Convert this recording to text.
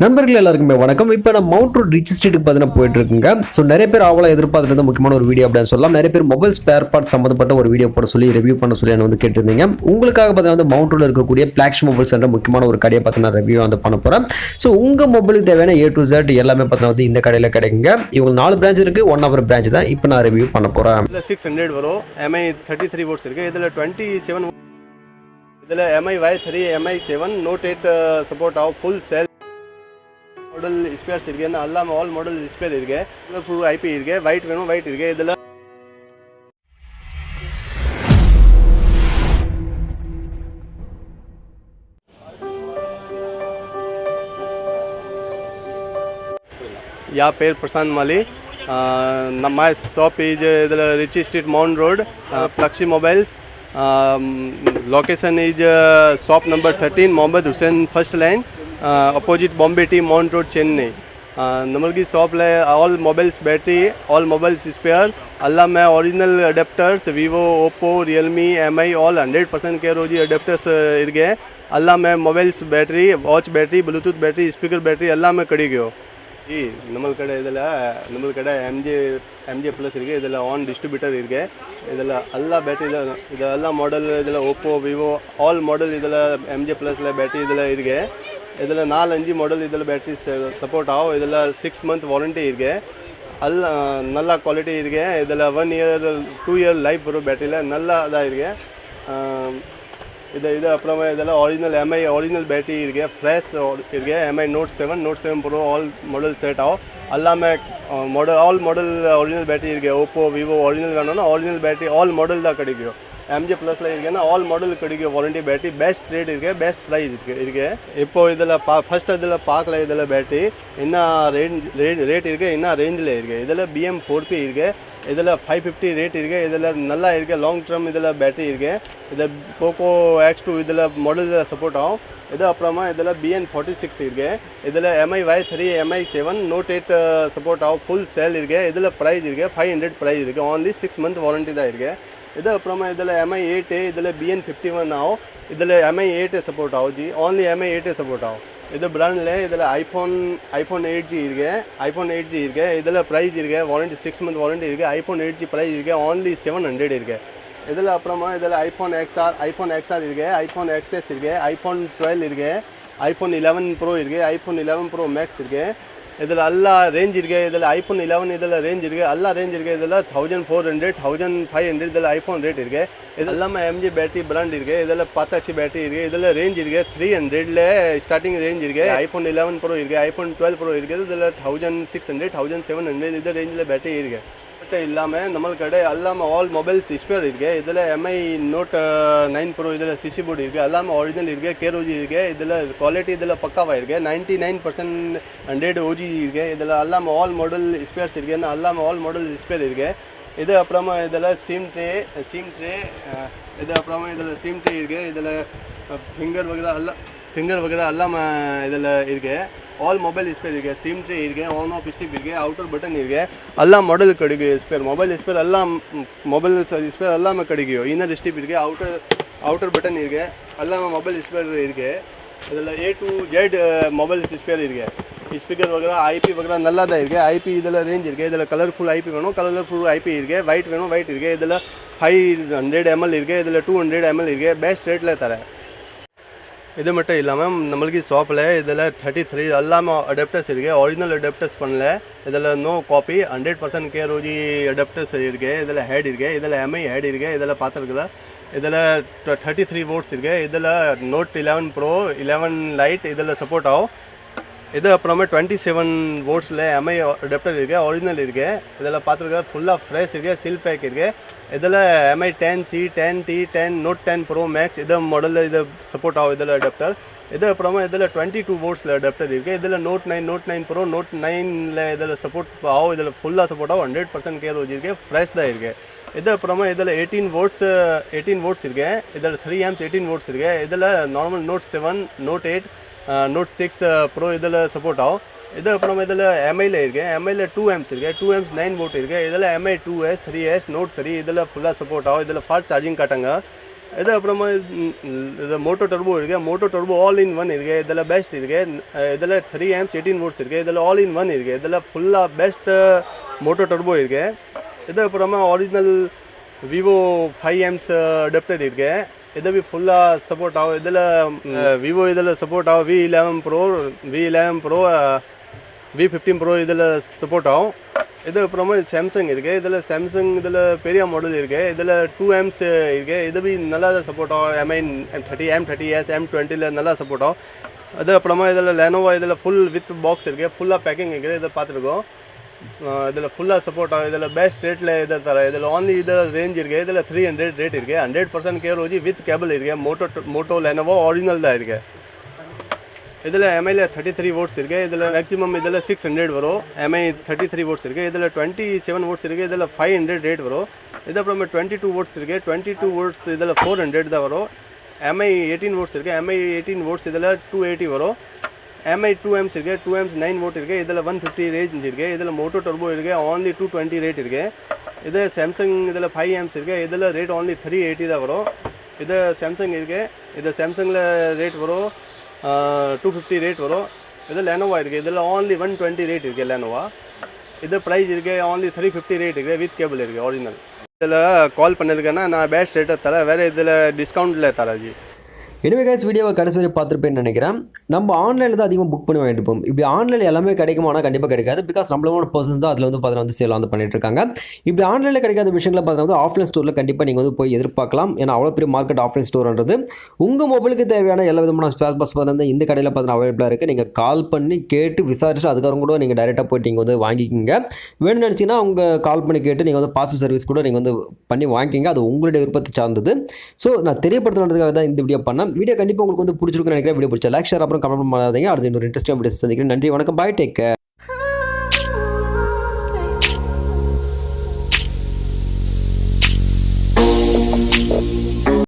நண்பர்கள் எல்லாருக்குமே வணக்கம். இப்போ நம்ம மவுண்ட் ரோட் ரிச் ஸ்ட்ரீட்டுக்கு பார்த்தீங்கன்னா போயிட்டு இருக்குங்க. ஸோ நிறைய பேர் அவ்வளோ எதிர்பார்த்துட்டு முக்கியமான ஒரு வீடியோ அப்படின்னு சொல்லலாம். நிறைய பேர் மொபைல் ஸ்பேர் பார்ட் சம்மந்தப்பட்ட ஒரு வீடியோ போட சொல்லி ரிவ்யூ பண்ண சொல்லி என்ன கேட்டிருந்தீங்க. உங்களுக்காக பார்த்தீங்கன்னா மவுண்ட் ரோட்ல இருக்கக்கூடிய பிளாக்ஷி மொபைல்ஸ் என்ற முக்கியமான ஒரு கடையை பார்த்தீங்கன்னா ரிவ்யூ பண்ண போகிறேன். ஸோ உங்கள் மொபைலுக்கு தேவையான A to Z எல்லாமே பார்த்தீங்கன்னா இந்த கடையில் கிடைக்குங்க. இவங்க 4 பிரான்ச் இருக்கு. ஒன் ஆஃப் பிரான்ச் தான் இப்போ நான் ரிவ்யூ பண்ண போகிறேன். 600 வரும். MI 33 வோல்ட்ஸ் இருக்கு. இதில் 27 இதில் MI Y3 MI 7 Note 8 support ஆகும். ஃபுல் செல் மாடல் ஸ்பேர்ஸ் இருக்கு. எல்லாம் ஆல் மாடல் ஸ்பேர் இருக்கு. இதில் ஃபுல் IP இருக்கு. ஒயிட் வேணும் ஒயிட் இருக்கு. இதில் यहाँ पेर प्रशांत माली my shop is Rich Street Mount Road, Plakshi Mobiles. Location is shop number 13 Mohammed Hussain first line, opposite Bombay Tea Mount Road, Chennai. Number की shop ले all mobiles battery all mobiles spare अल्लाह में original adapters Vivo Oppo Realme MI all 100% के रोजी adapters इरगे अल्लाह में mobiles battery watch battery Bluetooth battery speaker battery अल्लाह में कड़ी गयो ಈ ನಮ್ಮ ಕಡೆ ಎಮ್ ಜೆ ಪ್ಲಸ್ ಇರಿಗೆ ಇದೆಲ್ಲ ಆನ್ ಡಿಸ್ಟ್ರಿಬ್ಯೂಟರ್ ಇರಿಗೆ ಇದೆಲ್ಲ ಎಲ್ಲ ಬ್ಯಾಟ್ರಿ ಇದೆಲ್ಲ ಮಾಡೆಲ್ ಇದೆಲ್ಲ ಓಪ್ಪೋ ವಿವೋ ಆಲ್ ಮಾಡೆಲ್ ಇದೆಲ್ಲ ಎಮ್ ಜೆ ಪ್ಲಸ್ ಬ್ಯಾಟ್ರಿ ಇದೆಲ್ಲ ಇರಿಗೆ ಇದೆಲ್ಲ 4-5 ಮಾಡೆಲ್ ಇದೆಲ್ಲ ಬ್ಯಾಟ್ರಿ ಸಪೋರ್ಟ್ ಆವು ಇದೆಲ್ಲ 6 ಮಂತ್ ವಾರಂಟಿ ಇರಿಗೆ ಅಲ್ಲ ನಲ್ಲ ಕ್ವಾಲಿಟಿ ಇರಿಗೆ ಇದೆಲ್ಲ 1 ಇಯರ್ 2 ಇಯರ್ ಲೈಫ್ ಬರೋ ಬ್ಯಾಟ್ರಿಲ್ಲ ನಲ್ಲ ಅದ ಇರಿಗೆ ಇದು ಅப்புறம் ಇದೆಲ್ಲ ಒರಿಜಿನಲ್ MI ಒರಿಜಿನಲ್ ಬ್ಯಾಟ್ರಿ ಇರಿಗೆ ಫ್ರೆಶ್ ಇರಿಗೆ MI Note 7 Pro all model set ಆವು ಅಲ್ಲ में model all model original battery इरगे ओप्पो विवो ओरिजिनल वेणुना ओरिजिनल बैटरी ऑल मॉडल दा कडिगो MJ प्लस ला इरगे ना ऑल मॉडल कडिगो वारंटी बैटरी बेस्ट रेट इरगे बेस्ट प्राइस इरगे इप्पो ಇದೆಲ್ಲ ಫಸ್ಟ್ ಅದೆಲ್ಲ ಪಾಕಲ ಇದೆಲ್ಲ ಬ್ಯಾಟರಿ ಇನ್ನ ರೇಟ್ ಇರಗೆ ಇನ್ನ ರೇಂಜ್ ಲೇ ಇರಗೆ ಇದೆಲ್ಲ BM 4P ಇರಗೆ ಇದೆಲ್ಲ 550 ರೇಟ್ ಇರಗೆ ಇದೆಲ್ಲ ನಲ್ಲ ಇರಗೆ ಲಾಂಗ್ ಟರ್ಮ್ ಇದೆಲ್ಲ ಬ್ಯಾಟರಿ ಇರಗೆ ಇದು ಪೋಕೋ X2 ಇದೆಲ್ಲ ಮಾಡೆಲ್ ಸಪೋರ್ಟ್ ಆವು ಇದು ಅಪ್ರಮ ಇದೆಲ್ಲ BN 46 ಇರಗೆ ಇದೆಲ್ಲ MI Y3 MI 7 Note 8 support ಆವು ಫುಲ್ ಸೇಲ್ ಇರಗೆ ಇದೆಲ್ಲ ಪ್ರೈಸ್ ಇರಗೆ 500 ಪ್ರೈಸ್ ಇರಗೆ ಓನ್ಲಿ 6 ಮಂತ್ ವಾರಂಟಿ ದಾ ಇರಗೆ ಇದು ಅಪ್ರಮ ಇದೆಲ್ಲ MI 8 ಇದೆಲ್ಲ BN 51 ಆವು ಇದೆಲ್ಲ MI 8 ಸಪೋರ್ಟ್ ಆವು ಜಿ ಓನ್ಲಿ MI 8 ಸಪೋರ್ಟ್ ಆವು ಇದು ಬ್ರಾಂಡ್ಲೆ ಇದೆಲ್ಲ ಐಫೋನ್ 8G ಇರಗೆ ಇದೆಲ್ಲ ಪ್ರೈಸ್ ಇರಗೆ ವಾರಂಟಿ 6 ಮಂತ್ ವಾರಂಟಿ ಇರಗೆ ಐಫೋನ್ 8G ಪ್ರೈಸ್ ಇರಗೆ ಓನ್ಲಿ 700 ಇರಗೆ ಇದೆಲ್ಲ ಅಪ್ರಮ ಇದೆಲ್ಲ ಐಫೋನ್ XR ಇರಗೆ ಐಫೋನ್ XS ಇರಗೆ ಐಫೋನ್ 12 ಇರಗೆ ಐಫೋನ್ 11 Pro ಇರಗೆ ಐಫೋನ್ 11 Pro Max ಇರಗೆ ಇದೆಲ್ಲ ಎಲ್ಲ ರೇಂಜ್ ಇರಗೆ ಇದೆಲ್ಲ ಐಫೋನ್ 11 ಇದೆಲ್ಲ ರೇಂಜ್ ಇರಗೆ ಎಲ್ಲ ರೇಂಜ್ ಇರಗೆ ಇದೆಲ್ಲ 1400 1500 ಇದೆಲ್ಲ ಐಫೋನ್ ರೇಟ್ ಇರಗೆ ಇದೆಲ್ಲ MG ಬ್ಯಾಟ್ರಿ ಬ್ರಾಂಡ್ ಇರಗೆ ಇದೆಲ್ಲ ಪಾತಾಚಿ ಬ್ಯಾಟ್ರಿ ಇರಗೆ ಇದೆಲ್ಲ ರೇಂಜ್ ಇರಗೆ 300 ಲೇ ಸ್ಟಾರ್ಟಿಂಗ್ ರೇಂಜ್ ಇರಗೆ ಐಫೋನ್ 11 Pro ಇರಗೆ ಐಫೋನ್ 12 Pro ಇರಗೆ ಇದೆಲ್ಲ 1600 1700 ಇದರ ರೇಂಜ್ ಲೇ ಬ್ಯಾಟ್ರಿ ಇರಗೆ ಮತ್ತೆ ಇಲ್ಲಾಮೆ ನಮ್ಮ ಕಡೆ ಅಲ್ಲಾಮ ಆಲ್ ಮೊಬೈಲ್ಸ್ ಸ್ಪೇರ್ ಇರಗೆ ಇದೆಲ್ಲ MI Note 9 Pro ಇದೆಲ್ಲ CC board ಇರಗೆ Allama original ಇರಗೆ KROG ಇರಗೆ ಇದೆಲ್ಲ ಕ್ವಾಲಿಟಿ ಇದೆಲ್ಲ ಪಕ್ಕಾವ ಇರಗೆ 99% 100 OG ಇರಗೆ ಇದೆಲ್ಲ ಅಲ್ಲಾಮ ಆಲ್ ಮಾಡೆಲ್ ಸ್ಪೇರ್ಸ್ ಇರಗೆ ಅಲ್ಲಾಮ ಆಲ್ ಮಾಡೆಲ್ ಸ್ಪೇರ್ ಇರಗೆ ಇದು ಅಪ್ರಮ ಇದೆಲ್ಲ ಸಿಮ್ ಟ್ರೇ ಇದು ಅಪ್ರಮ ಇದೆಲ್ಲ ಸಿಮ್ ಟ್ರೇ ಇರಗೆ ಇದೆಲ್ಲ ಫಿಂಗರ್ ವಗैरह ಅಲ್ಲಾಮ ಇದೆಲ್ಲ ಇರಗೆ ऑल मोबाइल स्पेयर इरगे सिम ट्रे इरगे ऑन ऑफ स्टिप इरगे आउटर बटन इरगे अल्ला मॉडल कडिगे स्पेयर मोबाइल स्पेयर अल्ला मोबाइल स्पेयर अल्ला में कडिगे इनर स्टिप इरगे आउटर बटन इरगे अल्ला में मोबाइल स्पेयर इरगे ಇದೆಲ್ಲ A to Z mobile spare इरगे स्पीकर वगैरह IP वगैरह नल्लादा इरगे IP ಇದೆಲ್ಲ ರೇಂಜ್ ಇರಗೆ ಇದೆಲ್ಲ ಕಲರ್ಫುಲ್ IP ವೇಣು ಕಲರ್ಫುಲ್ IP ಇರಗೆ ವೈಟ್ ವೇಣು ವೈಟ್ ಇರಗೆ ಇದೆಲ್ಲ 500 ml ಇರಗೆ ಇದೆಲ್ಲ 200 ml ಇರಗೆ ಬೆಸ್ಟ್ ರೇಟ್ ಲೇತಾರೆ ಇದು ಮಟ್ಟ ಇಲ್ಲ ಮ್ಯಾಮ್ ನಮ್ಮಲ್ಲಿ ಶಾಪಲ್ಲೇ ಇದೆಲ್ಲ 33 ಅಲ್ಲಾಮ ಅಡಾಪ್ಟರ್ಸ್ ಇರಗೆ ಒರಿಜಿನಲ್ ಅಡಾಪ್ಟರ್ಸ್ ಪಣಲೆ ಇದೆಲ್ಲ ನೋ ಕಾಪಿ 100% KROG ಅಡಾಪ್ಟರ್ಸ್ ಇರಗೆ ಇದೆಲ್ಲ ಹೆಡ್ ಇರಗೆ ಇದೆಲ್ಲ MI ಹೆಡ್ ಇರಗೆ ಇದೆಲ್ಲ ಪಾತ್ರಗಳ ಇದೆಲ್ಲ 33 ವೋಲ್ಟ್ಸ್ ಇರಗೆ ಇದೆಲ್ಲ Note 11 Pro 11 ಲೈಟ್ ಇದೆಲ್ಲ ಸಪೋರ್ಟ್ ಆವು ಇದು ಅಪ್ರಮ 27 ವೋಲ್ಟ್ಸ್ ಲೇ MI ಅಡಾಪ್ಟರ್ ಇರಗೆ ಒರಿಜಿನಲ್ ಇರಗೆ ಇದೆಲ್ಲ ಪಾತ್ರಗಳ ಫುಲ್ ಆಫ್ ಫ್ರೆಶ್ ಇರಗೆ ಸಿಲ್ ಪ್ಯಾಕ್ ಇರಗೆ ಇದೆಲ್ಲ MI 10C 10T 10 Note 10 Pro Max ಇದು ಮಾಡೆಲ್ ಇದು ಸಪೋರ್ಟ್ ಆವು ಇದೆಲ್ಲ ಅಡಾಪ್ಟರ್ ಇದು ಅಪ್ರಮ ಇದೆಲ್ಲ 22 ವೋಲ್ಟ್ಸ್ ಲೇ ಅಡಾಪ್ಟರ್ ಇರಗೆ ಇದೆಲ್ಲ Note 9 Pro Note 9 ಲೇ ಇದೆಲ್ಲ ಸಪೋರ್ಟ್ ಆವು ಇದೆಲ್ಲ ಫುಲ್ ಸಪೋರ್ಟ್ ಆವು 100% KROG ಇರಗೆ ಫ್ರೆಶ್ ದ ಇರಗೆ ಇದು ಅಪ್ರಮ ಇದೆಲ್ಲ 18 ವೋಲ್ಟ್ಸ್ ಇರಗೆ ಇದೆಲ್ಲ 3 amps 18 ವೋಲ್ಟ್ಸ್ ಇರಗೆ ಇದೆಲ್ಲ normal Note 7 Note 8 Note 6 Pro ಇದೆಲ್ಲ ಸಪೋರ್ಟ್ ಆವು ಇದು ಅಪ್ರಮ ಇದೆಲ್ಲ MI ಲೇ ಇರಗೆ MI ಲೇ 2 amps ಇರಗೆ 2 amps 9 ವೋಲ್ಟ್ ಇರಗೆ ಇದೆಲ್ಲ MI 2S 3S Note 3 ಇದೆಲ್ಲ ಫುಲ್ ಸಪೋರ್ಟ್ ಆವು ಇದೆಲ್ಲ ಫಾಸ್ಟ್ ಚಾರ್ಜಿಂಗ್ ಕಾಟಂಗ இது அப்புறமா இது மோட்டோ டர்போ இருக்கு. Moto Turbo all in one இருக்கு. இதில் பெஸ்ட் இருக்கு. இதில் 3 amps 18 volts இருக்கு. இதில் ஆல் இன் ஒன் இருக்கு. இதில் ஃபுல்லாக பெஸ்ட் மோட்டோ டர்போ இருக்கு. இது அப்புறமா ஒரிஜினல் விவோ 5 amps அடாப்டர் இருக்கு. இது भी ஃபுல்லாக சப்போர்ட் ஆகும். இதில் விவோ இதில் சப்போர்ட் ஆகும். V11 Pro V15 Pro இதில் சப்போர்ட் ஆகும். இது அப்புறமா சாம்சங் இருக்குது. இதில் சாம்சங் இதில் பெரிய மாடல் இருக்குது. இதில் 2 amps இருக்குது. இது भी நல்லா சப்போர்ட் ஆகும். MI M30s M20 நல்லா சப்போர்ட் ஆகும். அது அப்புறமா இதில் லெனோவோ இதில் ஃபுல் வித் பாக்ஸ் இருக்குது. ஃபுல்லாக பேக்கிங் இருக்குது. இதை பார்த்துருக்கோம். இதில் ஃபுல்லாக சப்போர்ட் ஆகும். இதில் பெஸ்ட் ரேட்டில் இதை தர. இதில் ஓன்லி இதில் ரேஞ்ச் இருக்குது. இதில் 300 ரேட் இருக்குது. 100% கேர் ஓஜி வித் கேபிள் இருக்குது. மோட்டோ லெனோவோ ஒரிஜினல் தான் இருக்குது. இதில் MI 33 volts இருக்குது. இதில் மேக்ஸிமம் இதில் 600 வரும். MI 33 volts இருக்குது. இதில் 27 volts இருக்குது. இதில் 500 ரேட் வரும். இது அப்புறமா 22 volts இருக்குது. 22 volts இதில் 400 தான் வரும். MI 18 volts இருக்குது. MI 18 volts இதில் 280 வரும். MI 2 amps இருக்குது. 2 amps 9 volt இருக்குது. இதில் 150 ரேஞ்ச் இருக்குது. இதில் மோட்டோ டர்போ இருக்குது. ஓன்லி 220 ரேட் இருக்குது. இது சாம்சங் இதில் 5 amps இருக்குது. இதில் ரேட் ஓன்லி 380 தான் வரும். இது சாம்சங் இருக்குது. இது சாம்சங்கில் ரேட் வரும் 250 ரேட் வரும். இது லெனோவா இருக்குது. இதில் ஓன்லி 120 ரேட் இருக்குது லெனோவா. இது ப்ரைஸ் இருக்குது ஓன்லி 350 ரேட் இருக்குது. வித் கேபிள் இருக்குது ஒரிஜினல். இதில் கால் பண்ணியிருக்கேன்னா நான் பெஸ்ட் ரேட்டை தரேன். வேறு இதில் டிஸ்கவுண்ட்டில் தரேன் ஜி. எனவே கைஸ் வீடியோவை கடைசி வரை பார்த்துருப்பேன்னு நினைக்கிறேன். நம்ம ஆன்லைனில் தான் அதிகமாக புக் பண்ணி வாங்கிட்டு இருப்போம். இப்படி ஆன்லைனில் எல்லாமே கிடைக்குமானா கண்டிப்பாக கிடைக்காது. பிகாஸ் நம்மளோட பர்சன்ஸ் தான் அதில் வந்து பார்த்தீங்கன்னா சேல் வந்து பண்ணிட்டு இருக்காங்க. இப்படி ஆன்லைனில் கிடைக்காத விஷயங்களை பார்த்தீங்கன்னா ஆஃப்லைன் ஸ்டோரில் கண்டிப்பாக நீங்கள் வந்து போய் எதிர்பார்க்கலாம். ஏன்னா அவ்வளோ பெரிய மார்க்கெட் ஆஃப்லைன் ஸ்டோர்ன்றது. உங்கள் மொபைலுக்கு தேவையான எல்லா விதமான ஸ்பேர் பார்ட்ஸ் பார்த்தீங்கன்னா இந்த கடையில் பார்த்தீங்கன்னா அவைலபிளாக இருக்குது. நீங்கள் கால் பண்ணி கேட்டு விசாரிச்சு அதுக்கப்புறம் கூட நீங்கள் டைரெக்டாக போய்ட்டு நீங்கள் வந்து வாங்கிக்கிங்க. வேணும்னு நினச்சிங்கன்னா அவங்க கால் பண்ணி கேட்டு நீங்கள் வந்து பார்சல் சர்வீஸ் கூட நீங்கள் வந்து பண்ணி வாங்கிக்கிங்க. அது உங்களுடைய விருப்பத்தை சார்ந்தது. ஸோ நான் தெரியப்படுத்துறதுக்காக தான் இந்த வீடியோ பண்ணேன். வீடியோ கண்டிப்பாக உங்களுக்கு வந்து பிடிச்சிருக்குன்னு நினைக்கிறேன். வீடியோ பிடிச்ச லைக் ஷேர் அப்புறம் கமெண்ட் பண்ணாதீங்க. அடுத்து இன்னொரு இன்ட்ரெஸ்டிங் வீடியோ சந்திக்கிறேன். நன்றி, வணக்கம், பாய், டேக் கேர்.